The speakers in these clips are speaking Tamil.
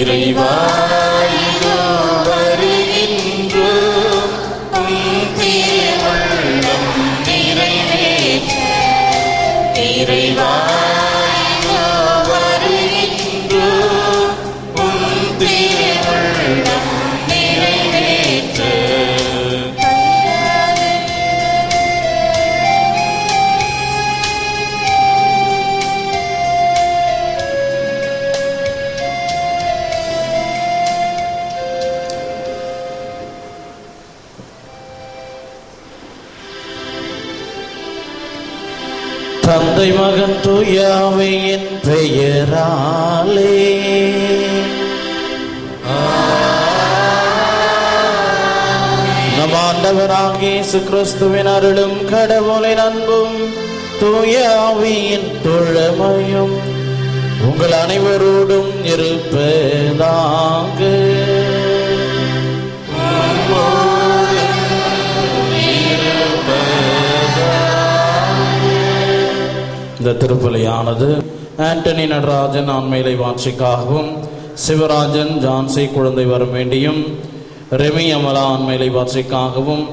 இறைவா இதோ வருகின்றோம், உம் திருவுள்ளம் நிறைவேற்ற. இறைவா இதோ வருகின்றோம், உம் திருவுள்ளம் நிறைவேற்ற. தந்தை மகன் தூய ஆவியின் பெயராலே நம் ஆண்டவராகிய இயேசு கிறிஸ்துவின் அருளும் கடவுளின் அன்பும் தூய ஆவியின் தோழமையும் உங்கள் அனைவரோடும் இருப்பதாக. இந்த திருப்பலியானது ஆண்டனி நடராஜன் ஆண்மையிலை வாட்சிக்காகவும், சிவராஜன் ஜான்சி குழந்தை வரம் வேண்டியும், ரெமி அமலா ஆண்மையிலை வாட்சிக்காகவும்,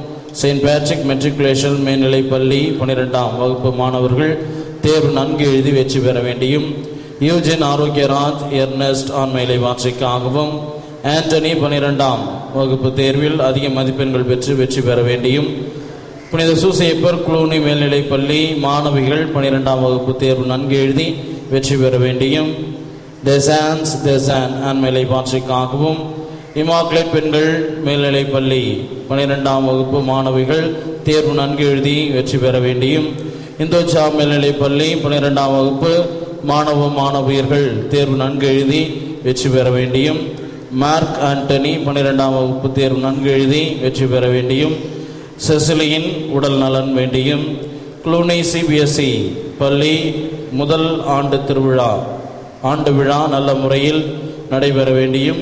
செயின்ட் பேட்ரிக் மெட்ரிகுலேஷன் மேல்நிலைப்பள்ளி 12ஆம் வகுப்பு மாணவர்கள் தேர்வு நன்கு எழுதி வெற்றி பெற வேண்டியும், யூஜின் ஆரோக்கியராஜ் எர்னஸ்ட் ஆண்மையிலை வாட்சிக்காகவும், ஆண்டனி 12ஆம் வகுப்பு தேர்வில் அதிக மதிப்பெண்கள் பெற்று வெற்றி பெற வேண்டியும், புனித சூசையப்பர் குளூனி மேல்நிலைப்பள்ளி மாணவிகள் 12ஆம் வகுப்பு தேர்வு நன்கு எழுதி வெற்றி பெற வேண்டியும், தேசான் ஆண்மையிலை வாட்சிக்காகவும், இமாக்லேட் பெண்கள் மேல்நிலைப்பள்ளி 12ஆம் வகுப்பு மாணவிகள் தேர்வு நன்கு எழுதி வெற்றி பெற வேண்டியும், இந்தோச்சா மேல்நிலைப்பள்ளி 12ஆம் வகுப்பு மாணவ மாணவியர்கள் தேர்வு நன்கு எழுதி வெற்றி பெற வேண்டியும், மார்க் ஆண்டனி 12ஆம் வகுப்பு தேர்வு நன்கு எழுதி வெற்றி பெற வேண்டியும், செசிலியின் உடல் நலன் வேண்டியும், குளூனி சிபிஎஸ்இ பள்ளி முதல் ஆண்டு விழா நல்ல முறையில் நடைபெற வேண்டியும்,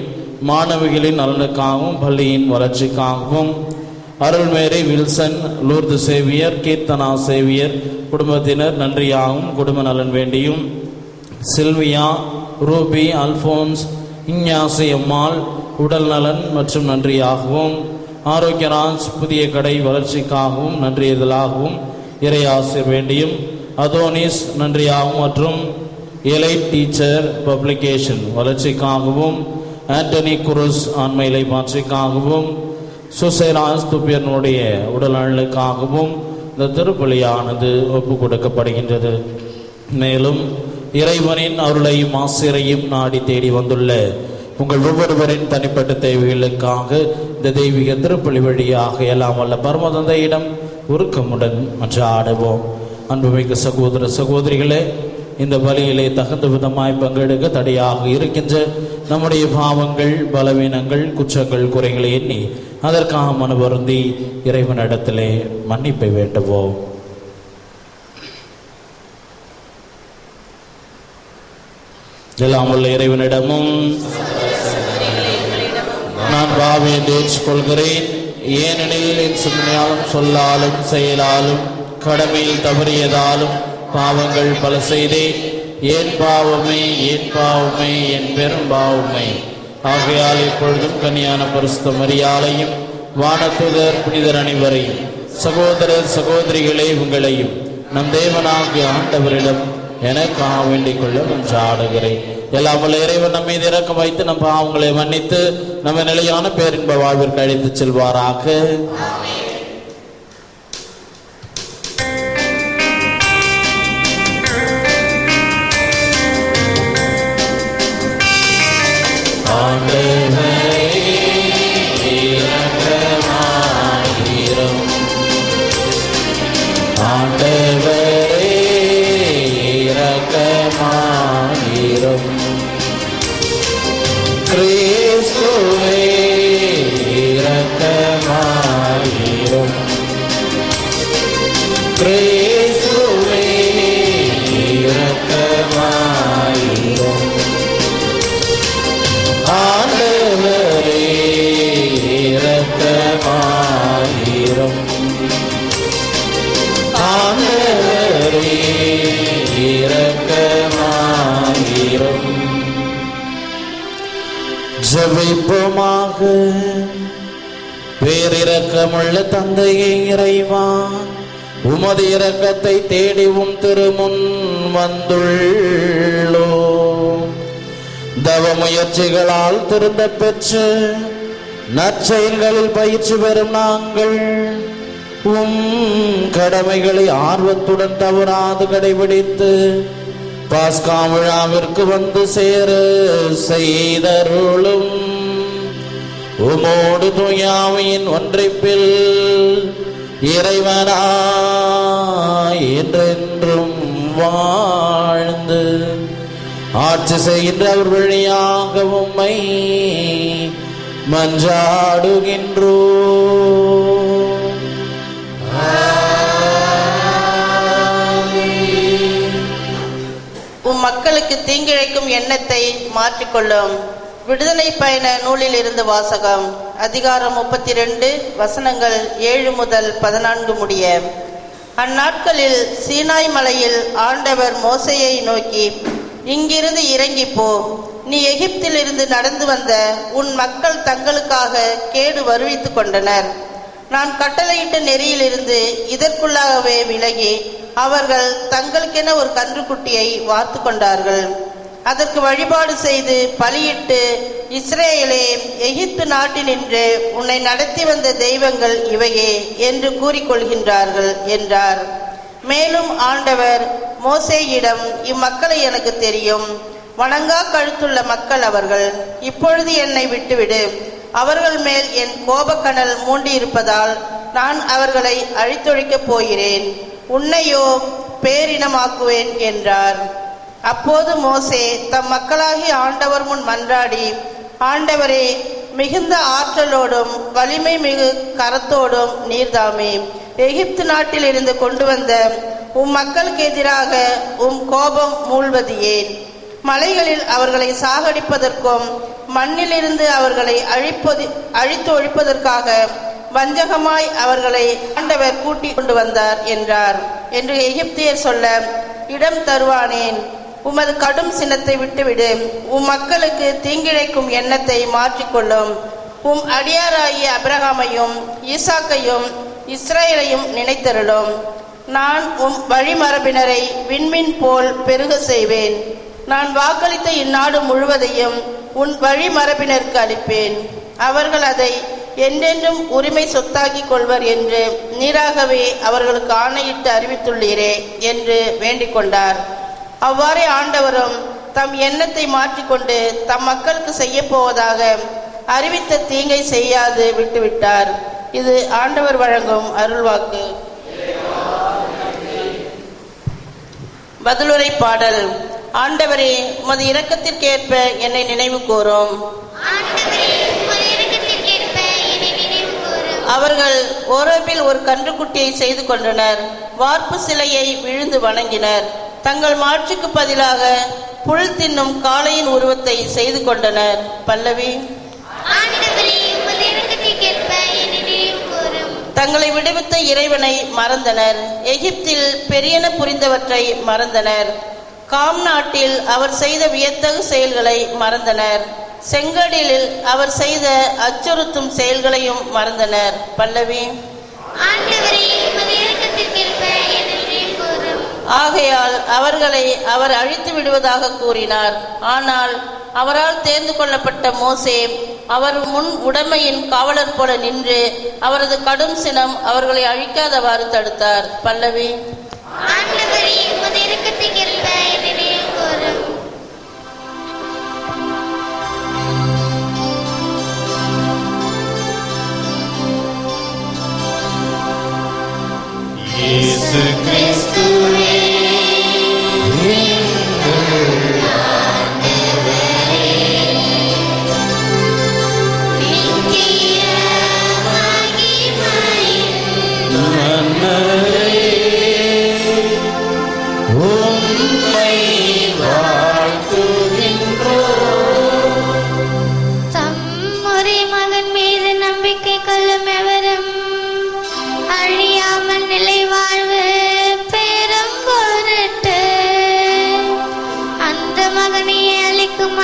மாணவிகளின் நலனுக்காகவும் பள்ளியின் வளர்ச்சிக்காகவும், Arulmary Wilson Lourdu Xavier Keerthana Xavier குடும்பத்தினர் நன்றியாகவும் குடும்ப நலன் வேண்டியும், Sylvia Ruby Alphonse Innasi Ammal உடல் நலன் மற்றும் நன்றியாகவும், ஆரோக்கியராஜ் புதிய கடை வளர்ச்சிக்காகவும் நன்றியதலாகவும் இறையாசிர் வேண்டியும், அதோனிஸ் நன்றியாகவும் மற்றும் எலைட் டீச்சர் பப்ளிகேஷன் வளர்ச்சிக்காகவும், ஆண்டனி குருஸ் ஆண்மையிலை மாற்றிக்காகவும், சுசைராஜ் துப்பியனுடைய உடல் நலனுக்காகவும் இந்த திருப்பலியானது ஒப்பு கொடுக்கப்படுகின்றது. மேலும் இறைவனின் அருளையும் ஆசிரையும் நாடி தேடி வந்துள்ள உங்கள் ஒவ்வொருவரின் தனிப்பட்ட தேவைகளுக்காக இந்த தெய்வீக திருப்பலி வழியாக எல்லாம் வல்ல பரமதந்தையிடம் உருக்கமுடன் மன்றாடுவோம். அன்புமிக்க சகோதர சகோதரிகளே, இந்த பலியிலே தகுந்த விதமாய் பங்கெடுக்க தடையாக இருக்கின்ற நம்முடைய பாவங்கள், பலவீனங்கள், குற்றங்கள், குறைகளை எண்ணி அதற்காக மன வருந்தி இறைவனிடத்திலே மன்னிப்பை வேண்டுவோம். எல்லாம் உள்ள இறைவனிடமும் நான் பாவியை ஏற்றுக்கொள்கிறேன், ஏனெனில் என் சிந்தனையாலும் சொல்லாலும் செயலாலும் கடமையில் தவறியதாலும் பாவங்கள் பல செய்தேன். என் பாவமே என் பெரும் பாவமே. ஆகையால் இப்பொழுதும் கன்னியான பரிசுத்த மரியாளையும் வானதூதர் புனிதர் அனைவரையும் சகோதரர் சகோதரிகளே உங்களையும் நம் தேவனாகிய ஆண்டவரிடம் எனக்காக வேண்டிக் கொள்ள மன்றாடுகிறேன். எல்லாம் உள்ள இறைவன் நம்ம மீது இறக்கம் வைத்து நம் பாவங்களை மன்னித்து நம்ம நிலையான பேரின்ப வாழ்விற்கு அழைத்து செல்வாராக. ஜெபிப்போமாக. பேரிரக்கமுள்ள தந்தையே இறைவா, உமது இரக்கத்தை தேடி உம் திருமுன் வந்துள்ளோம். தவ முயற்சிகளால் திருந்த பெற்று நற்செயல்களில் பயிற்சி பெறும் நாங்கள் உம் கடமைகளை ஆர்வத்துடன் தவறாது கடைபிடித்து பாஸ்கா விழாவிற்கு வந்து சேர செய்தருளும். உமோடு தூயாமையின் ஒன்றிப்பில் இறைவனாய் என்றென்றும் வாழ்ந்து ஆட்சி செய்கின்ற அவர் வழியாக உம்மை மன்றாடுகின்றோம். உம் மக்களுக்கு தீங்கிழைக்கும் எண்ணத்தை மாற்றிக்கொள்ளும். விடுதலை பயண நூலில் இருந்து வாசகம். அதிகாரம் 32 வசனங்கள் 7 முதல் 14 முடிய. அந்நாட்களில் சீனாய் மலையில் ஆண்டவர் மோசேயை நோக்கி, இங்கிருந்து இறங்கி போ. நீ எகிப்திலிருந்து நடந்து வந்த உன் மக்கள் தங்களுக்காக கேடு வருவித்துக் கொண்டனர். நான் கட்டளையிட்ட நெறியிலிருந்து இதற்குள்ளாகவே விலகி அவர்கள் தங்களுக்கென ஒரு கன்றுக்குட்டியை வார்த்து கொண்டார்கள். அதற்கு வழிபாடு செய்து பலியிட்டு, இஸ்ரேலே, எகிப்து நாட்டினின்று உன்னை நடத்தி வந்த தெய்வங்கள் இவையே என்று கூறிக்கொள்கின்றார்கள் என்றார். மேலும் ஆண்டவர் மோசேயிடம், இம்மக்களை எனக்கு தெரியும், வணங்கா கழுத்துள்ள மக்கள் அவர்கள். இப்பொழுது என்னை விட்டுவிடு. அவர்கள் மேல் என் கோபக்கனல் மூண்டியிருப்பதால் நான் அவர்களை அழித்தொழிக்கப் போகிறேன். உன்னையோ பேரினமாக்குவேன் என்றார். அப்போது மோசே தம் மக்களாகி ஆண்டவர் முன் மன்றாடி, ஆண்டவரே, மிகுந்த ஆற்றலோடும் வலிமை மிகு கரத்தோடும் நீர்தாமே எகிப்து நாட்டில் இருந்து கொண்டு வந்த உம் மக்களுக்கு எதிராக உம் கோபம் மூழ்வது ஏன்? மலைகளில் அவர்களை சாகடிப்பதற்கும் மண்ணிலிருந்து அவர்களை அழித்து ஒழிப்பதற்காக வஞ்சகமாய் அவர்களை ஆண்டவர் கூட்டி கொண்டு வந்தார் என்றார் என்று எகிப்தியர் சொல்ல, இடம் தருவானேன். உமது கடும் சினத்தை விட்டுவிடு. உம் மக்களுக்கு தீங்கிழைக்கும் எண்ணத்தை மாற்றிக்கொள்ளும். உம் அடியாராகிய அபிரகாமையும் ஈசாக்கையும் இஸ்ரேலையும் நினைத்தருளும். நான் உம் வழிமரபினரை விண்மீன் போல் பெருக செய்வேன். நான் வாக்களித்த இந்நாடு முழுவதையும் உன் வழிமரபினருக்கு அளிப்பேன். அவர்கள் அதை என்றென்றும் உரிமை சொத்தாக்கிக் கொள்வர் என்று நீராகவே அவர்களுக்கு ஆணையிட்டு அறிவித்துள்ளீரே என்று வேண்டிக் கொண்டார். அவ்வாறே ஆண்டவரும் தம் எண்ணத்தை மாற்றிக்கொண்டு தம் மக்களுக்கு செய்ய போவதாக அறிவித்த தீங்கை செய்யாது விட்டுவிட்டார். இது ஆண்டவர் வழங்கும் அருள்வாக்கு. பதிலுரை பாடல். ஆண்டவரே, உமது இரக்கத்திற்கேற்ப என்னை நினைவு கூரும். அவர்கள் ஓரேபில் ஒரு கன்றுக்குட்டியை செய்து கொண்டனர். வார்ப்பு சிலையை விழுந்து வணங்கினர். தங்கள் மாட்சிக்கு பதிலாக புல் தின்னும் காளையின் உருவத்தை செய்து கொண்டனர். பல்லவி. தங்களை விடுவித்த இறைவனை மறந்தனர். எகிப்தில் பெரியன புரிந்தவற்றை மறந்தனர். காம் நாட்டில் அவர் செய்த வியத்தகு செயல்களை மறந்தனர். செங்கடலில் அவர் செய்த அச்சுறுத்தும் செயல்களையும் மறந்தனர். பல்லவி. ஆகையால் அவர்களை அவர் அழித்து விடுவதாக கூறினார். ஆனால் அவரால் தேர்ந்து கொள்ளப்பட்ட மோசே அவர் முன் உடைமையின் காவலர் போல நின்று அவரது கடும் சினம் அவர்களை அழிக்காதவாறு தடுத்தார். பல்லவி. இயேசு கிறிஸ்துவே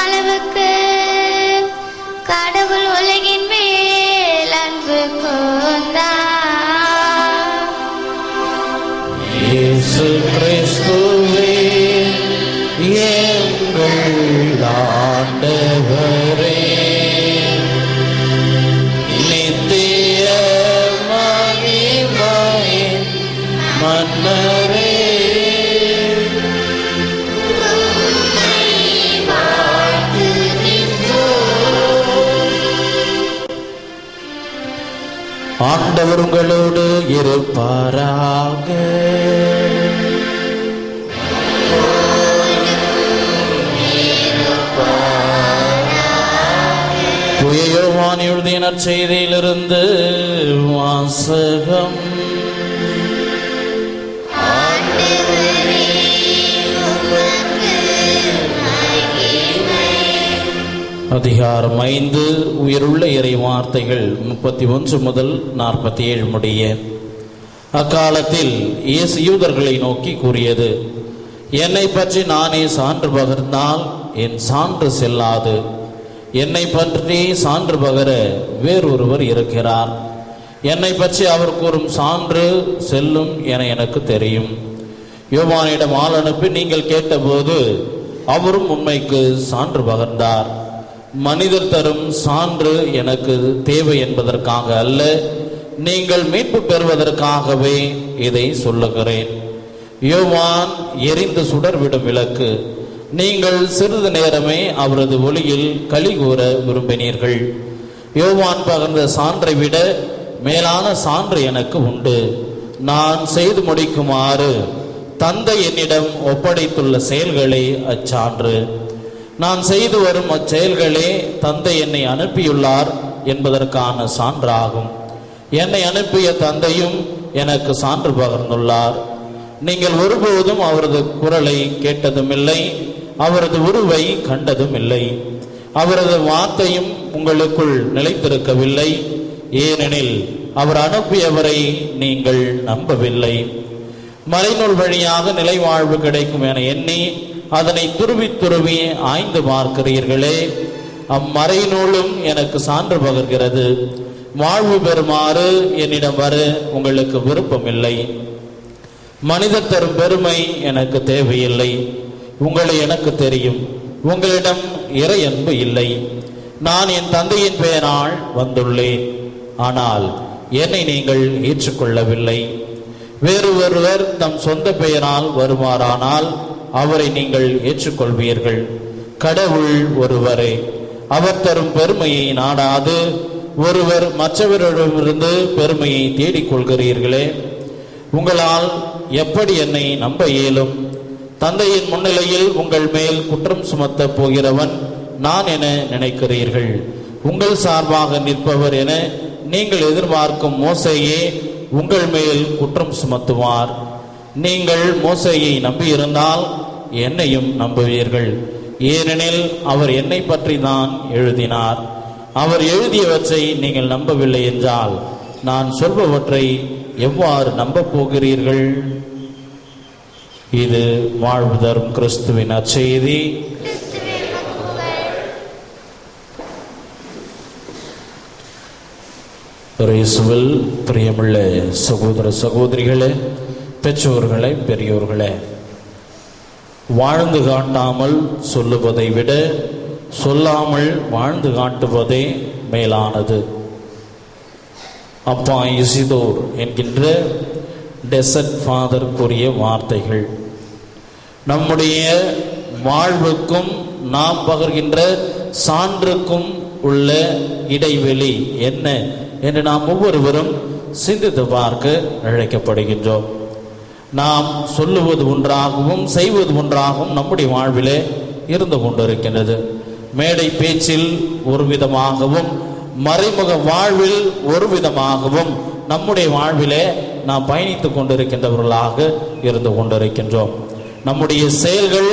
அளவுக்கு கடவுள் உலகின் மேல் அன்பு கூர்ந்தார். இயேசு கிறிஸ்துவே எங்கள் ஆண்டவரே, நித்திய மகிமையின் மன்னரே, ஆண்டவர் உங்களோடு இருப்பாராக. தூய யோவான் எழுதிய நற்செய்தியிலிருந்து வாசகம். அதிகாரம் 5. உயிருள்ள இறை வார்த்தைகள் 31 முதல் 47 முடிய. அக்காலத்தில் இயேசு யூதர்களை நோக்கி கூறியது: என்னை பற்றி நானே சான்று பகர்ந்தால் என் சான்று செல்லாது. என்னை பற்றி சான்று பகர வேறொருவர் இருக்கிறார். என்னை பற்றி அவர் கூறும் சான்று செல்லும் என எனக்கு தெரியும். யோவானிடம் ஆள் அனுப்பி நீங்கள் கேட்டபோது அவரும் உண்மைக்கு சான்று பகர்ந்தார். மனிதர் தரும் சான்று எனக்கு தேவை என்பதற்காக அல்ல, நீங்கள் மீட்பு பெறுவதற்காகவே இதை சொல்லுகிறேன். யோவான் எரிந்து சுடர்விடும் விளக்கு. நீங்கள் சிறிது நேரமே அவரது ஒளியில் களி கூற விரும்பினீர்கள். யோவான் பகர்ந்த சான்றை விட மேலான சான்று எனக்கு உண்டு. நான் செய்து முடிக்குமாறு தந்தை என்னிடம் ஒப்படைத்துள்ள செயல்களே அச்சான்று. நான் செய்து வரும் அச்செயல்களே தந்தை என்னை அனுப்பியுள்ளார் என்பதற்கான சான்றாகும். என்னை அனுப்பிய தந்தையும் எனக்கு சான்று பகர்ந்துள்ளார். நீங்கள் ஒருபோதும் அவரது குரலை கேட்டதும் இல்லை, அவரது உருவை கண்டதும் இல்லை. அவரது வார்த்தையும் உங்களுக்குள் நிலைத்திருக்கவில்லை, ஏனெனில் அவர் அனுப்பியவரை நீங்கள் நம்பவில்லை. மறைநூல் வழியாக நிலைவாழ்வு கிடைக்கும் என எண்ணி அதனை துருவி துருவி ஆய்ந்து பார்க்கிறீர்களே. அம்மறைநூலும் எனக்கு சான்று பகர்கிறது. வாழ்வு பெறுமாறு என்னிடம் வர உங்களுக்கு விருப்பமில்லை. மனிதர் தரும் பெருமை எனக்கு தேவையில்லை. உங்களை எனக்கு தெரியும். உங்களிடம் இறை அன்பு இல்லை. நான் என் தந்தையின் பெயரால் வந்துள்ளேன், ஆனால் என்னை நீங்கள் ஏற்றுக்கொள்ளவில்லை. வேறு ஒருவர் தம் சொந்த பெயரால் வருவாரானால் அவரை நீங்கள் ஏற்றுக்கொள்வீர்கள். கடவுள் ஒருவரே. அவர் தரும் பெருமையை நாடாது ஒருவர் மற்றவரிடமிருந்து பெருமையை தேடிக்கொள்கிறீர்களே. உங்களால் எப்படி என்னை நம்ப இயலும்? தந்தையின் முன்னிலையில் உங்கள் மேல் குற்றம் சுமத்த போகிறவன் நான் என நினைக்கிறீர்கள். உங்கள் சார்பாக நிற்பவர் என நீங்கள் எதிர்பார்க்கும் மோசேயே உங்கள் மேல் குற்றம் சுமத்துவார். நீங்கள் மோசேயை நம்பியிருந்தால் என்னையும் நம்புவீர்கள், ஏனெனில் அவர் என்னை பற்றி தான் எழுதினார். அவர் எழுதியவற்றை நீங்கள் நம்பவில்லை என்றால் நான் சொல்பவற்றை எவ்வாறு நம்பப் போகிறீர்கள்? இது வாழ்வு தரும் கிறிஸ்துவின் நற்செய்தி. இயேசுவில் பிரியமுள்ள சகோதர சகோதரிகளே, பெற்றோர்களே, பெரியோர்களே, வாழ்ந்து காட்டாமல் சொல்லுவதை விட சொல்லாமல் வாழ்ந்து காட்டுவதே மேலானது. அப்பா இசிதோர் என்கின்ற டெசர்ட் ஃபாதர் கூறிய வார்த்தைகள். நம்முடைய வாழ்வுக்கும் நாம் பகர்கின்ற சான்றுக்கும் உள்ள இடைவெளி என்ன என்று நாம் ஒவ்வொருவரும் சிந்தித்து பார்க்க அழைக்கப்படுகின்றோம். நாம் சொல்லுவது ஒன்றாகவும் செய்வது ஒன்றாகவும் நம்முடைய வாழ்விலே இருந்து கொண்டிருக்கின்றது. மேடை பேச்சில் ஒரு விதமாகவும் மறைமுக வாழ்வில் ஒரு விதமாகவும் நம்முடைய வாழ்விலே நாம் பயணித்துக் கொண்டிருக்கின்றவர்களாக இருந்து கொண்டிருக்கின்றோம். நம்முடைய செயல்கள்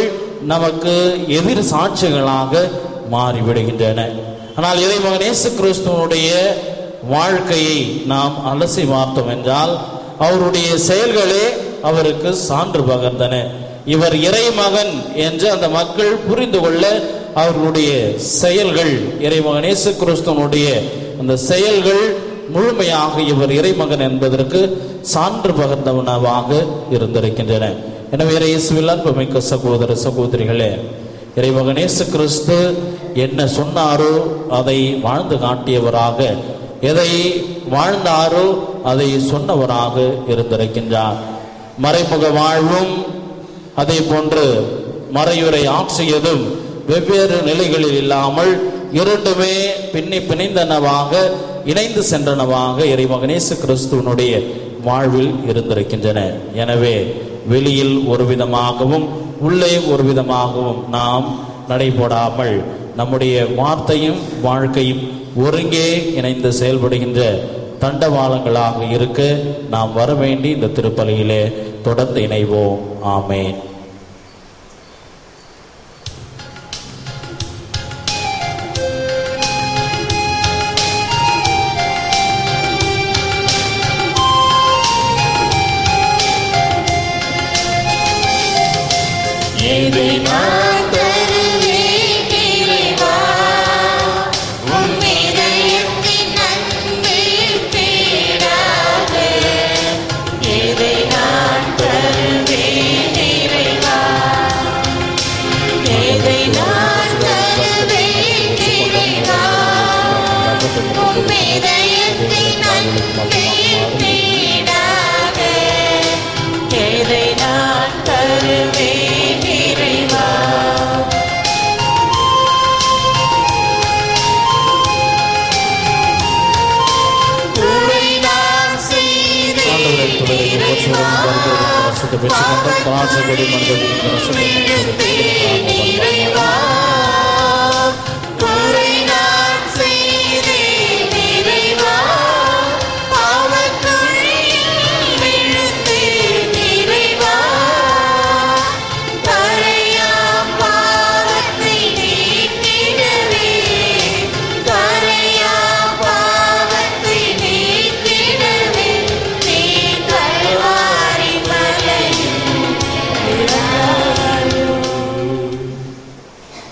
நமக்கு எதிர் சாட்சிகளாக மாறிவிடுகின்றன. ஆனால் இறைமகன் இயேசு கிறிஸ்துவனுடைய வாழ்க்கையை நாம் அலசி பார்த்தோம் என்றால் அவருடைய செயல்களே அவருக்கு சான்று பகர்ந்தன. இவர் இறைமகன் என்று அந்த மக்கள் புரிந்து கொள்ள அவர்களுடைய செயல்கள், இறைமகன் இயேசு கிறிஸ்துவனுடைய அந்த செயல்கள் முழுமையாக இவர் இறைமகன் என்பதற்கு சான்று பகர்ந்தவனவாக இருந்திருக்கின்றன. எனவே இயேசுவில் அன்புமிக்க சகோதர சகோதரிகளே, இறைமகன் இயேசு கிறிஸ்து என்ன சொன்னாரோ அதை வாழ்ந்து காட்டியவராக, எதை வாழ்ந்தாரோ அதை சொன்னவராக இருந்திருக்கின்றார். மறைமுக வாழ்வும் அதே போன்று மறையுரை ஆற்றியதும் வெவ்வேறு நிலைகளில் இல்லாமல் இரண்டுமே பிணைந்தனவாக இணைந்து சென்றனவாக இறைமகன் இயேசு கிறிஸ்துவனுடைய வாழ்வில் இருந்திருக்கின்றன. எனவே வெளியில் ஒரு விதமாகவும் உள்ளே ஒரு விதமாகவும் நாம் நடைபோடாமல் நம்முடைய வார்த்தையும் வாழ்க்கையும் ஒருங்கே இணைந்து செயல்படுகின்ற தண்டவாளங்களாக இருக்க நாம் வர வேண்டி இந்த திருப்பலியிலே தொடர்ந்து இணைவோம். ஆமேன்.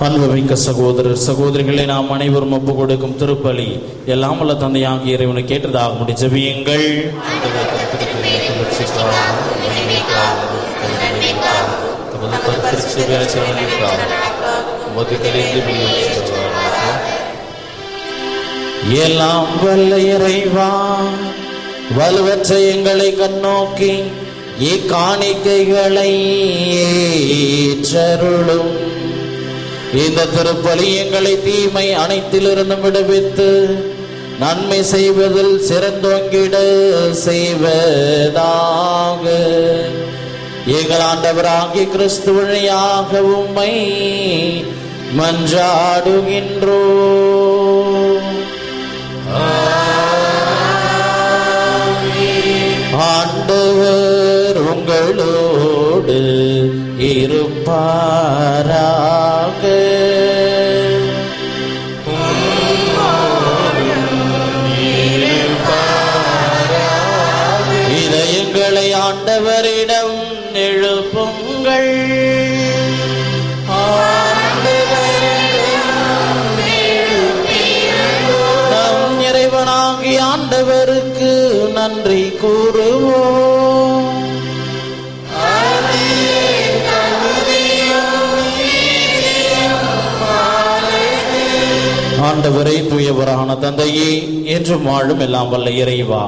அன்புமிக்க சகோதரர் சகோதரிகளை நாம் அனைவரும் ஒப்பு கொடுக்கும் திருப்பலி எல்லாம் உள்ள தந்தையாகிய இறைவனை கேட்டதாக முடி ஜெபியுங்கள். எல்லாம் வல்ல இறைவா, வலுவற்ற எங்களை கண்ணோக்கி இக்காணிக்கைகளை ஏற்றருளும். இந்த திருப்பலி எங்களை தீமை அனைத்திலிருந்து விடுவித்து நன்மை செய்வதில் சிறந்தோங்கிட செய்வதாக. எங்கள் ஆண்டவராகிய கிறிஸ்து வழியாக உம்மை மன்றாடுகின்றோம். ஆண்டவர் உங்களோடு இருப்பாராக. இதயங்களை ஆண்டவரிடம் எழுப்புங்கள். நம் இறைவனாகிய ஆண்டவருக்கு நன்றி கூறுவோம். ஆண்டவரே, தூயவரான தந்தையே, என்றும் வாழும் எல்லாம் வல்ல இறைவா,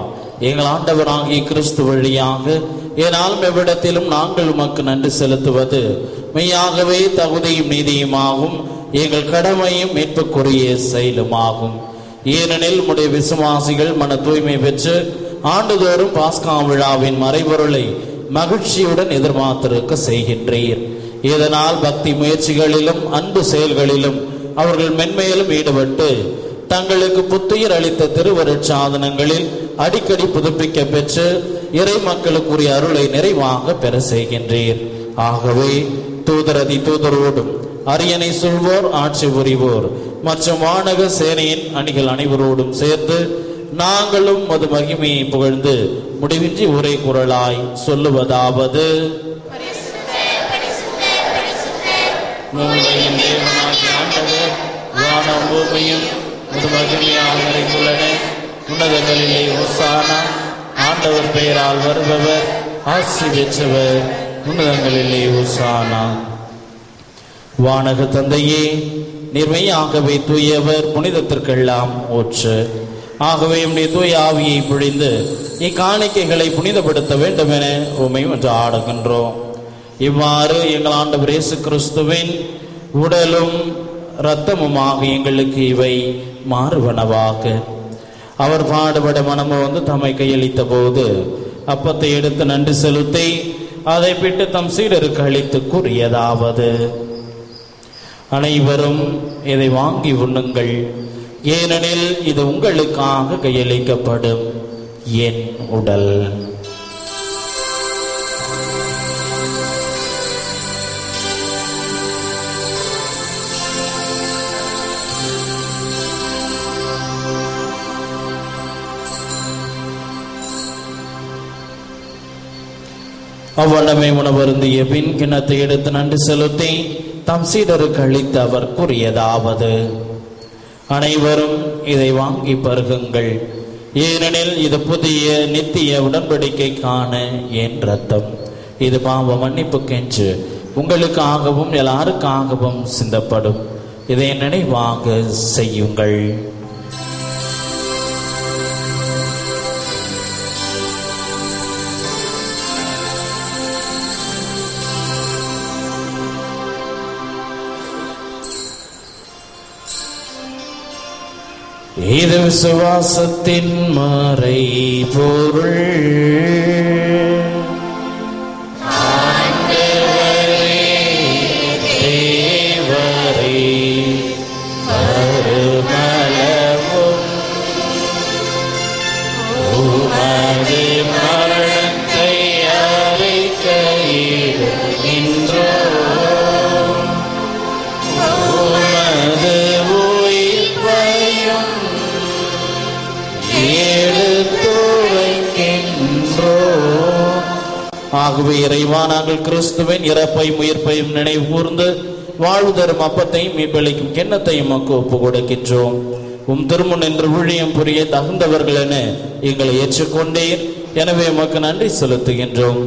எங்கள் ஆண்டவராகிய கிறிஸ்து வழியாக என்னால் எவ்விடத்திலும் நாங்கள் உமக்கு நன்றி செலுத்துவது மெய்யாகவே தகுதியும் நீதியுமாகும், எங்கள் கடமையும் மீட்புக்குரிய செயலுமாகும். ஏனெனில் உம்முடைய விசுவாசிகள் மன தூய்மை பெற்று ஆண்டுதோறும் பாஸ்கா விழாவின் மறைபொருளை மகிழ்ச்சியுடன் எதிர்பார்த்திருக்க செய்கின்றீர். இதனால் பக்தி முயற்சிகளிலும் அன்பு செயல்களிலும் அவர்கள் மென்மேலும் ஈடுபட்டு தங்களுக்கு புத்துயிர் அளித்த திருவருட்சாதனங்களில் அடிக்கடி புதுப்பிக்க பெற்று இறை மக்களுக்குரிய அருளை நிறைவாக பெற செய்கின்றீர். ஆகவே தூதரதி தூதரோடும் அரியணை சொல்வோர் ஆட்சி புரிவோர் மற்றும் வானக சேனையின் அணிகள் அனைவரோடும் சேர்ந்து நாங்களும் மது மகிமையை புகழ்ந்து முடிவின்றி ஒரே குரலாய் சொல்லுவதாவது: ஆண்டவர் வானம் பூமியும் மகிமையால் நிறைந்துள்ளன. உன்னதங்களிலே ஓசானா. ஆண்டவர் பெயரால் வருபவர் ஆசி பெற்றவர். உன்னதங்களிலே ஓசானா. வானக தந்தையே, நிர்மையாகவே தூயவர், புனிதத்திற்கெல்லாம் ஊற்று. ஆகவே உம்முடைய தூய ஆவியை பொழிந்து இக்காணிக்கைகளை புனிதப்படுத்த வேண்டும் என உம்மை ஒன்று ஆடுகின்றோம். இவ்வாறு எங்கள் ஆண்டவர் இயேசு கிறிஸ்துவின் உடலும் இரத்தமுமாக எங்களுக்கு இவை மாறுவனவாக. அவர் பாடுபட மனமு வந்து தம்மை கையளித்த போது அப்பத்தை எடுத்து நன்றி செலுத்தி அதை பிட்டு தம் சீடருக்கு அளித்து கூறியதாவது: அனைவரும் இதை வாங்கி உண்ணுங்கள், ஏனெனில் இது உங்களுக்காக கையளிக்கப்படும் என் உடல். அவ்வளமே உணவருந்திய பின் கிண்ணத்தை எடுத்து நன்றி செலுத்தி தம் சீடருக்கு அளித்து அவர் கூறியதாவது: அனைவரும் இதை வாங்கி பருகுங்கள், ஏனெனில் இது புதிய நித்திய உடன்படிக்கைக்கான என் இரத்தம். இது பாவ மன்னிப்புக்கென்று உங்களுக்காகவும் எல்லாருக்காகவும் சிந்தப்படும். இதை நினைவாக செய்யுங்கள். இது விசுவாசத்தின் மறை பொருள். தேவரே மறுமலமும் உமது மரணத்தை அறிக்கையிடுகின்றோம். உமது உயிர்ப்பையும் ஆகவே இறைவா, நாங்கள் கிறிஸ்துவின் இறப்பையும் உயிர்ப்பையும் நினைவு கூர்ந்து வாழ்வு தரும் அப்பத்தையும் மீட்பளிக்கும் கிண்ணத்தையும் மக்கு ஒப்பு கொடுக்கின்றோம். திருமுன் என்று ஊழியம் புரிய தகுந்தவர்கள் என எங்களை ஏற்றுக்கொண்டீர். எனவே உமக்கு நன்றி செலுத்துகின்றோம்.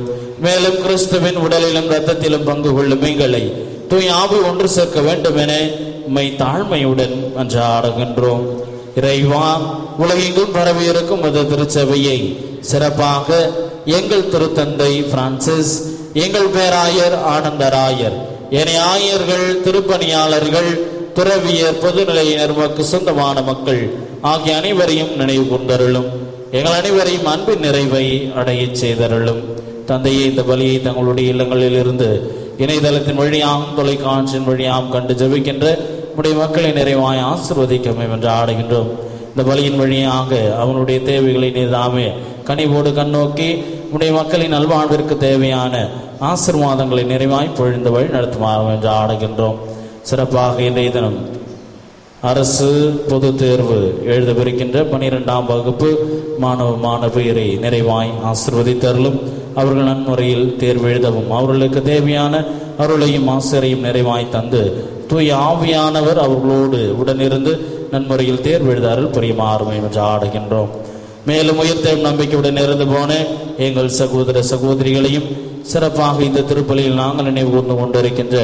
மேலும் கிறிஸ்துவின் உடலிலும் இரத்தத்திலும் பங்கு கொள்ளும் எங்களை தூய் ஆவி ஒன்று சேர்க்க வேண்டும் என உம்மை தாழ்மையுடன் மன்றாடுகின்றோம். இறைவா, உலகெங்கும் பரவி இருக்கும் மத திருச்சபையை சிறப்பாக எங்கள் திருத்தந்தை பிரான்சிஸ், எங்கள் பேராயர் ஆனந்தராயர், ஏனைய ஆயர்கள், திருப்பணியாளர்கள், துறவியர், பொதுநிலையினர், உமக்கு சொந்தமான மக்கள் ஆகிய அனைவரையும் நினைவு கொண்டருளும். எங்கள் அனைவரையும் அன்பின் நிறைவை அடைய செய்தருளும். தந்தையை, இந்த பலியை தங்களுடைய இல்லங்களில் இருந்து இணையதளத்தின் வழியாகவும் தொலைக்காட்சியின் வழியாகவும் கண்டு ஜெபிக்கின்ற உடைய மக்களை நிறைவாய் ஆசீர்வதிக்கமே என்று ஆடுகின்றோம். இந்த பலியின் வழியாக அவனுடைய தேவைகளை நீதாமே கனிவோடு கண்ணோக்கி உடைய மக்களின் நல்வாழ்விற்கு தேவையான ஆசீர்வாதங்களை நிறைவாய் பொழிந்து வழி நடத்துமாறு என்று ஆடுகின்றோம். சிறப்பாக இன்றைய தினம் அரசு பொது தேர்வு எழுதவிருக்கின்ற 12ஆம் வகுப்பு மாணவ மாணவியரை நிறைவாய் ஆசீர்வதித்தருளும். அவர்கள் நன்முறையில் தேர்வு எழுதவும் அவர்களுக்கு தேவையான அருளையும் ஆசிரியையும் நிறைவாய் தந்து தூய ஆவியானவர் அவர்களோடு உடனிருந்து நன்முறையில் தேர்வு எழுத அருள் புரியுமாறுமை என்று ஆடுகின்றோம். மேலும் உயிர்த்தெழும் நம்பிக்கையுடன் இருந்து போன எங்கள் சகோதர சகோதரிகளையும் சிறப்பாக இந்த திருப்பலியில் நாங்கள் நினைவு கூர்ந்து கொண்டிருக்கின்ற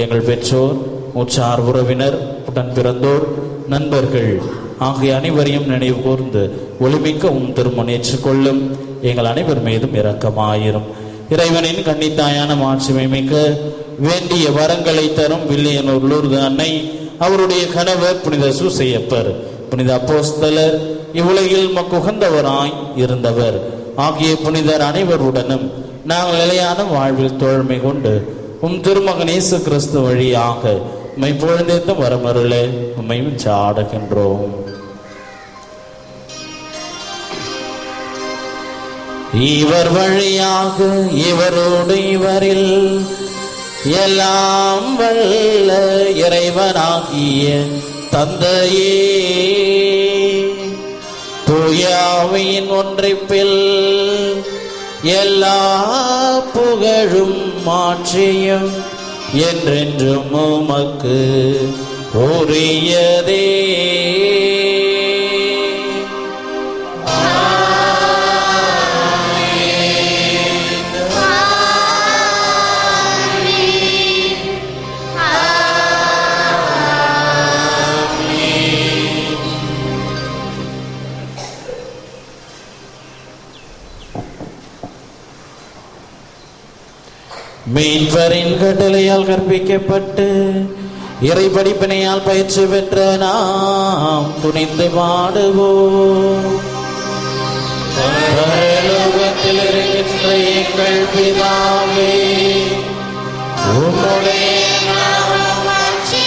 எங்கள் பெற்றோர், உற்றார் உறவினர், உடன் பிறந்தோர், நண்பர்கள் ஆகிய அனைவரையும் நினைவு கூர்ந்து ஒளிமிக்க திருமணம் ஏற்றுக்கொள்ளும். எங்கள் அனைவர் மீதும் இரக்கமாயிரும். இறைவனின் கன்னித்தாயான மாட்சிமை மிக்க வேண்டிய வரங்களை தரும் வில்லியனூர் லூர்து அன்னை, அவருடைய கணவர் புனித சூசையப்பர், புனித அப்போஸ்தலர், இவ்வுலகில் மக்குகந்தவராய் இருந்தவர் ஆகிய புனிதர் அனைவருடனும் நாங்கள் நிலையான வாழ்வில் தோழமை கொண்டு திருமகன் இயேசு கிறிஸ்து வழியாக உம்மை பொழுதேத்த வரமருள உம்மை சாடுகின்றோம். இவர் வழியாக இவரோடு இவரில் எல்லாம் வல்ல இறைவனாகிய தந்தையே, தூய ஆவியின் ஒன்றிப்பில் எல்லா புகழும் மாற்றியும் என்றென்றும் உமக்கு உரியதே. மீட்பரின் கட்டளையால் கற்பிக்கப்பட்டு இறை படிப்பினையால் பயிற்சி பெற்ற நாம் துணிந்து பாடுவோம். பரலோகத்தில் இருக்கின்ற எங்கள் பிதாவே, உம்முடைய நாமம் அர்ச்சிக்கப்படுவதாக.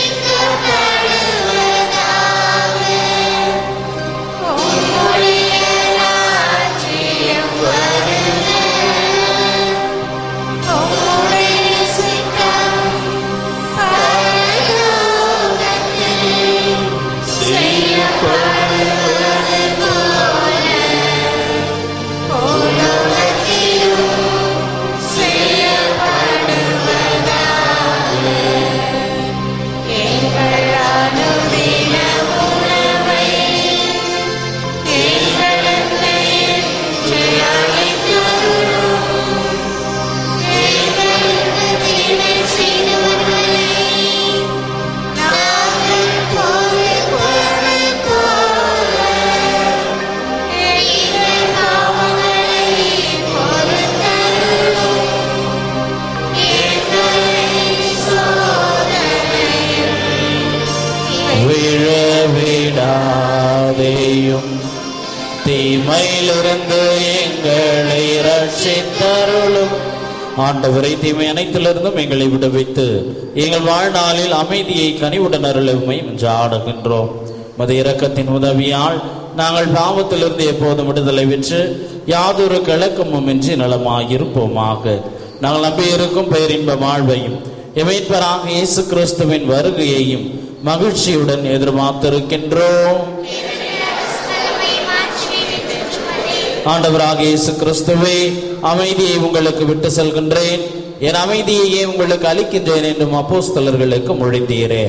உம்முடைய ராஜ்யம் வருக. உம்முடைய சித்தம் பரலோகத்தில் செய்யப்படுவது போல உலகத்திலும் செய்யப்படுவதாக. எங்கள் அனுதின உணவை எங்களுக்கு இன்று அளித்தருளும். எங்களுக்கு தீமை செய்தவர்களை நாங்கள் பொறுப்பது போல எங்கள் பாவங்களை பொறுத்தருளும். எங்களை சோதனையில் விழவிடாதேயும் தீமையிலிருந்து எங்களை ரட்சித்தருளும். ஆண்டவரை தீமை அனைத்திலிருந்தும் எங்களை விடுவித்து எங்கள் வாழ்நாளில் அமைதியை கனிவுடன் அருளுமை ஆடுகின்றோம். மது இரக்கத்தின் உதவியால் நாங்கள் பாவத்திலிருந்து எப்போதும் விடுதலை பெற்று யாதொரு கிழக்கமும் இன்றி நலமாயிருப்போமாக. நாங்கள் நம்பியிருக்கும் பேரின்ப வாழ்வையும் எமைப்பராக இயேசு கிறிஸ்துவின் வருகையையும் மகிழ்ச்சியுடன் எதிர்பார்த்திருக்கின்றோம். ஆண்டவராக இயேசு கிறிஸ்துவே, அமைதியை உங்களுக்கு விட்டு செல்கின்றேன், என் அமைதியையே உங்களுக்கு அளிக்கின்றேன் என்றும் அப்போஸ்தலர்களுக்கு மொழிந்தீரே.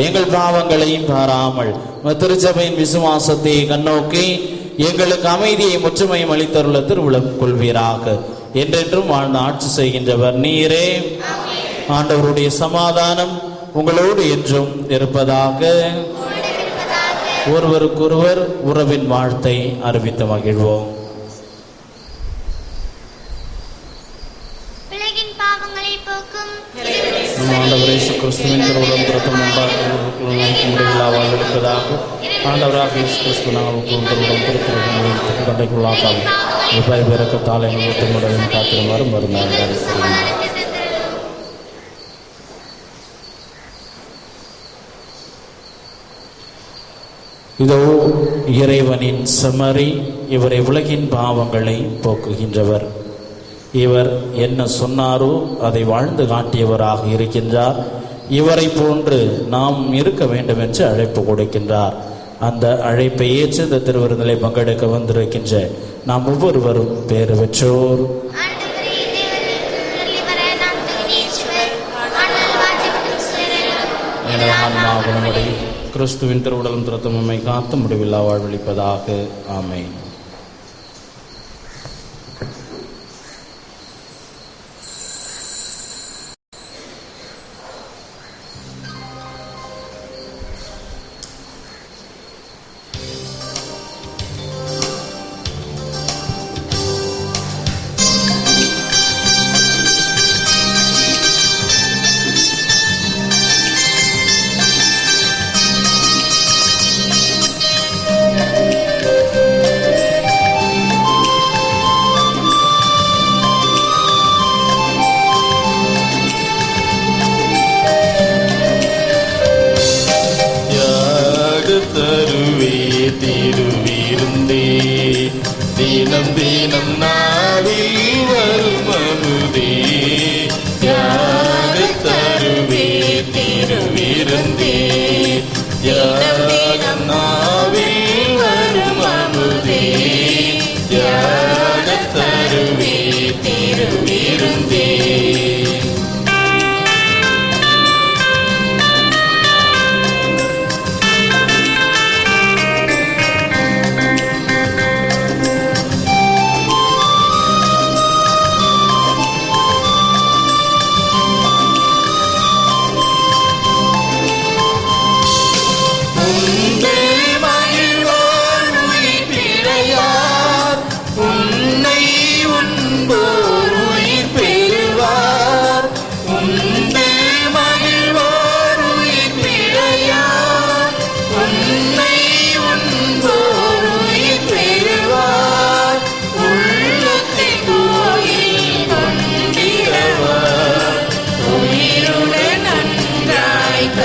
எங்கள் பாவங்களையும் பாராமல் திருச்சபையின் விசுவாசத்தை கண்ணோக்கி எங்களுக்கு அமைதியை முற்றுமையும் அளித்தருள திருவிழம் கொள்வீராக. என்றென்றும் வாழ்ந்து ஆட்சி செய்கின்றவர் நீரே. ஆண்டவருடைய சமாதானம் உங்களோடு என்றும் இருப்பதாக. ஒருவருக்கொருவர் உறவின் வாழ்த்தை அறிவித்து மகிழ்வோம். உலகின் பாவங்களை போக்கும் ஆண்டவர் இயேசு கிறிஸ்துவின் திருவுடன் திருத்தம் முடிவில்லா வாழ்வெடுப்பதாக. ஆண்டவராக இயேசு கிறிஸ்து நாங்கள் திருவுடன் திருத்தம் தந்தைக்குள்ளாக்காமல் பயபிறக்கத்தால் எங்களுக்கு முறையும் காத்திருமாறு மருந்தாங்க. இதோ இறைவனின் செம்மறி, இவரை உலகின் பாவங்களை போக்குகின்றவர். இவர் என்ன சொன்னாரோ அதை வாழ்ந்து காட்டியவராக இருக்கின்றார். இவரை போன்று நாம் இருக்க வேண்டும் என்று அழைப்பு கொடுக்கின்றார். அந்த அழைப்பை ஏற்று இந்த திருவிருந்திலே பங்கெடுக்க வந்திருக்கின்ற நாம் ஒவ்வொருவரும் பேறு பெற்றோர். எனது ஆன்மாகுணமுடி கிறிஸ்துவின் திருவுடலும் திருத்தமுமை காத்து முடிவில்லா வாழ்வளிப்பதாக. ஆமென். திருவிருந்தே தினம் தினம் நாவில் வருமனுதே யாக தருவே திருவிருந்தே யாக நாவில் வருமனுதே யாக தருவே திருவிருந்தே.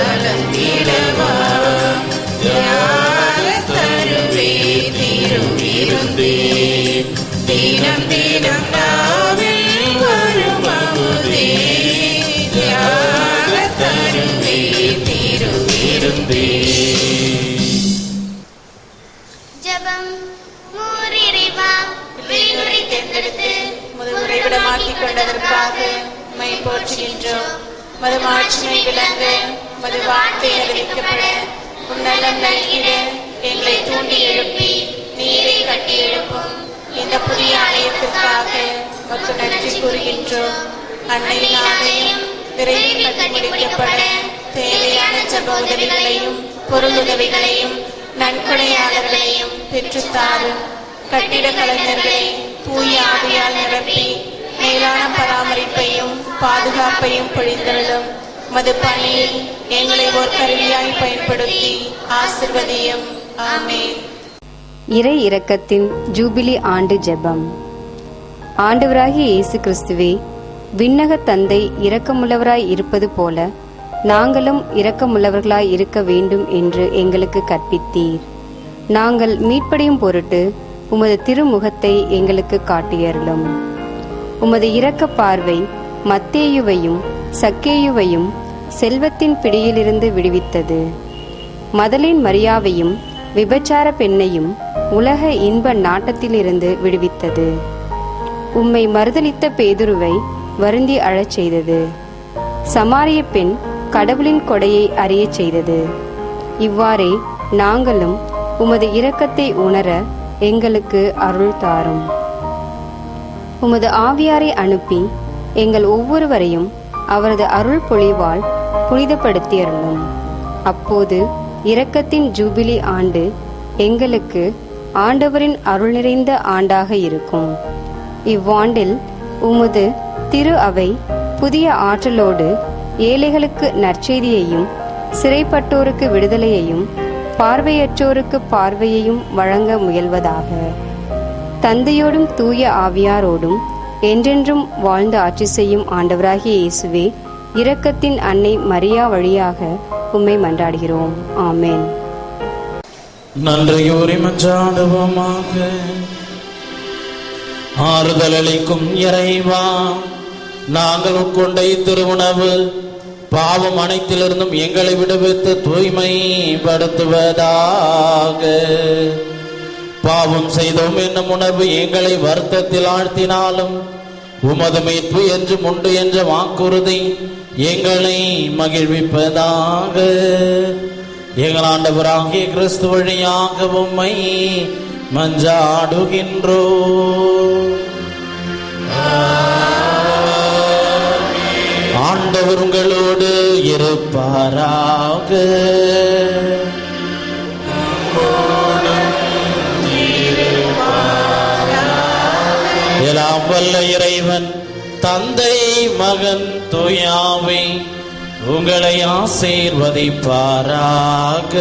கலந்திடவா தியாக தருவே திருவிருந்தே தினம் தினம் நாவில் வரும் அமுதே தியாக தருவே திருவிருந்தே. ஜெபம். மூரிறைவா விழியுரை தேர்ந்தெடுத்து முதுகுறைவிடமாக்கிக் கொண்டதற்காக மை போற்றுகின்றோம். மது மாட்சிமை விளங்க மது வார்த்தை அறிவிக்கப்பட உன்னலம் நல்கிட எங்களை தூண்டி எழுப்பி நீரை கட்டி எழுப்பும் இந்த புதிய ஆலயத்திற்காக மக்கு நன்றி கூறுகின்றோம். அன்னையின் ஆலயம் விரைவில் கட்டி முடிக்கப்பட தேவையான ஜெப உதவிகளையும் பொருள் உதவிகளையும் நன்கொடையாளர்களையும் பெற்றுத்தாரும். கட்டிட கலைஞர்களை தூய ஆவியால் நிரப்பி மேலான பராமரிப்பையும் பாதுகாப்பையும் பொழிந்தருளும். மது பணியில் எங்களை ஒரு கருவியாய் பயன்படுத்தி ஆசிர்வதியும். ஆமென். இறை இரக்கத்தின் ஜூபிலி ஆண்டு ஜெபம். ஆண்டவராகிய இயேசு கிறிஸ்துவே, விண்ணக தந்தை இரக்கமுள்ளவராய் இருப்பது போல நாங்களும் இரக்கமுள்ளவர்களாய் இருக்க வேண்டும் என்று எங்களுக்கு கற்பித்தீர். நாங்கள் மீட்படையும் பொருட்டு உமது திருமுகத்தை எங்களுக்கு காட்டியருளும். உமது இரக்க பார்வை மத்தேயுவையும் சக்கேயுவையும் செல்வத்தின் பிடியிலிருந்து விடுவித்தது. மதலின் மரியாவையும் விபச்சார பெண்ணையும் உலக இன்ப நாட்டத்திலிருந்து விடுவித்தது. உம்மை மறுதலித்த பேதுருவை வருந்தி அழச் செய்தது. சமாரிய பெண் கடவுளின் கொடையை அறியச் செய்தது. இவ்வாறே நாங்களும் உமது இரக்கத்தை உணர எங்களுக்கு அருள் தாரும். உமது ஆவியாரை அனுப்பி எங்கள் ஒவ்வொருவரையும் அவரது அருள் பொழிவால் புனிதப்படுத்தியருளும். அப்போது இரக்கத்தின் ஜூபிலி ஆண்டு எங்களுக்கு ஆண்டவரின் அருள் நிறைந்த ஆண்டாக இருக்கும். இவ்வாண்டில் உமது திரு அவை புதிய ஆற்றலோடு ஏழைகளுக்கு நற்செய்தியையும் சிறைப்பட்டோருக்கு விடுதலையையும் பார்வையற்றோருக்கு பார்வையையும் வழங்க முயல்வதாக. தந்தையோடும் தூய ஆவியாரோடும் என்றென்றும் வாழ்ந்து ஆட்சி செய்யும் ஆண்டவராகிய இயேசுவே, இரக்கத்தின் அன்னை மரியா வழியாக உம்மை மன்றாடுகிறோம். ஆமென். நன்றியோரி மன்றாடுவோமாக. ஆறுதல் அளிக்கும் இறைவா, நாங்கள் உட்கொண்ட இத்திருவுணவு பாவம் அனைத்திலிருந்தும் எங்களை விடுவித்து தூய்மைப்படுத்துவதாக. பாவம் செய்தோம் என்னும் உணர்வு எங்களை வருத்தத்தில் ஆழ்த்தினாலும் உமது மீட்பு என்றும் உண்டு என்ற வாக்குறுதி எங்களை மகிழ்விப்பதாக. எங்கள் ஆண்டவராகிய கிறிஸ்து வழியாக உம்மை மன்றாடுகின்றோம். ஆண்டவர் உங்களோடு இருப்பாராக. எல்லாம் வல்ல இறைவன் தந்தை மகன் தூயாவே உங்களை ஆசீர்வதிப்பாராக.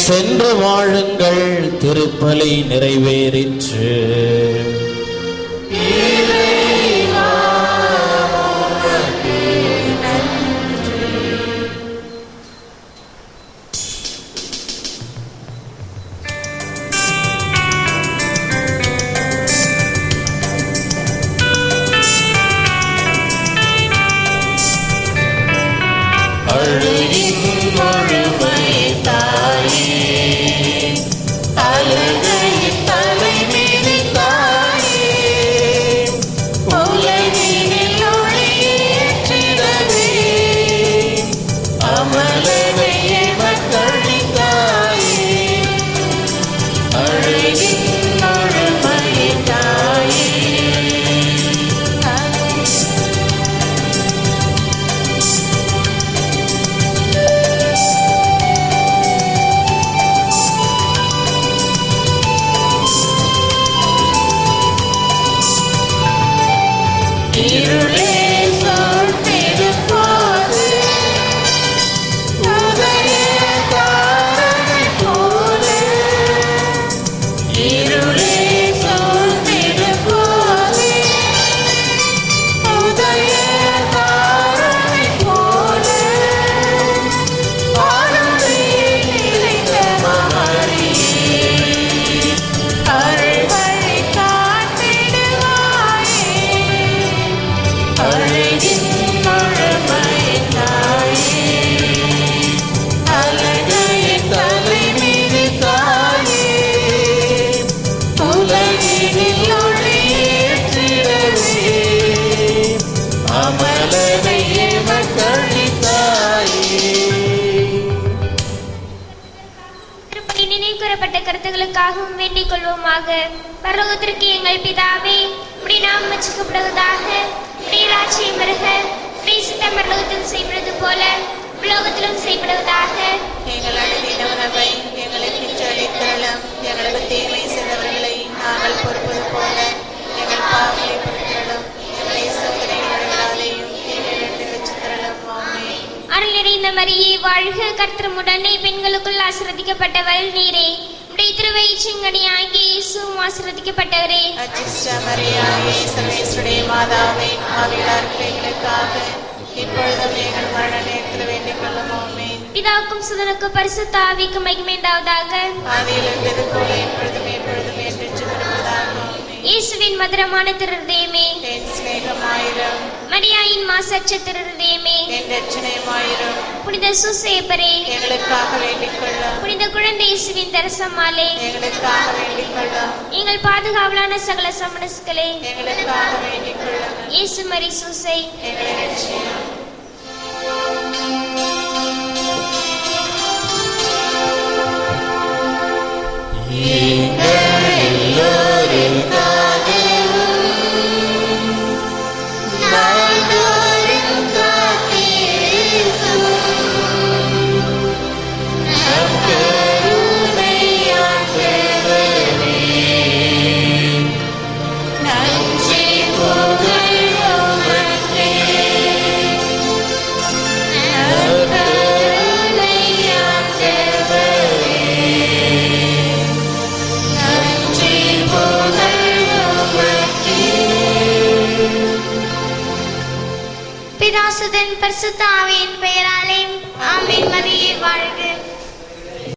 சென்று வாழுங்கள், திருப்பலி நிறைவேறிற்று. அழகின் முழுமையின் தாயே, அழகையின் தலை மீது தாயே, உலகினில் ஒளியேற்றிடவே அமலனை எமக்களித்தாயே. திருப்பலி நினைவு கூறப்பட்ட கருத்துகளுக்காகவும் வேண்டிக் கொள்வோமாக. பரலோகத்திற்கு எங்கள் பிதாவே, உம்முடைய நாமம் உச்சரிக்கப்படுவதாக, உம்முடைய ராஜ்யம் வருக, உம்முடைய சித்தம் பரலோகத்தில் செய்யப்படுவது போல உலோகத்திலும் செய்யப்படுவதாக. எங்கள் அனுதின உணவை எங்களுக்கு இன்று அளித்தருளும். எங்களுக்கு தீமை செய்தவர்களை நாங்கள் பொறுப்பது போல எங்கள் பாவங்களை பொறுத்தருளும். எங்களை சோதனையில் விடாதையும் தீமையிலிருந்து ரட்சித்தருளும். ஆமென். அருள் நிறைந்த மரியே வாழ்க, கர்த்தர் உடனே பெண்களுக்குள் ஆசீர்வதிக்கப்பட்டவள் நீரே. உம்முடைய திருவயிற்றின்கனியாகிய இயேசுவும் ஆசீர்வதிக்கப்பட்டவரே. அச்சிஷ்ட மரியாயே, சர்வேஸ்வருடைய மாதாவே, ஆவியாருக்கு எங்களுக்காக இப்பொழுதும் எங்கள் மரண நேரத்தில் வேண்டிக் கொள்ளும். ஆமென். பிதாவுக்கும் சுதனுக்கும் பரிசுத்த ஆவிக்கும் மகிமை உண்டாவதாக. ஆதியில் இருந்தது போல எப்பொழுதும் எப்பொழுதும் என்றென்றும் வருவதாக. ஆமென். இயேசுவின் மதுரமான திருஹ்ருதயமே, என் சிநேகமாயிரும், மரியாயின் மாசற்ற திருஹ்ருதயமே, என் ரட்சணையுமாயிரும், புனித சூசேப்பரே, எங்களுக்காக வேண்டிக் கொள்ளும். புனித குழந்தை இயேசுவின் தரிசமாலே, எங்களுக்காக வேண்டிக் கொள்ளும். எங்கள் பாதுகாவலான சகல சமணஸ்களே, எங்களுக்காக வேண்டிக் கொள்ளும். இயேசு மரி சூசை, எங்களை ரட்சியும். பிதாசுதன் பரிசுத்த ஆவியின் பெயராலே ஆமென். மரியே வாழ்க.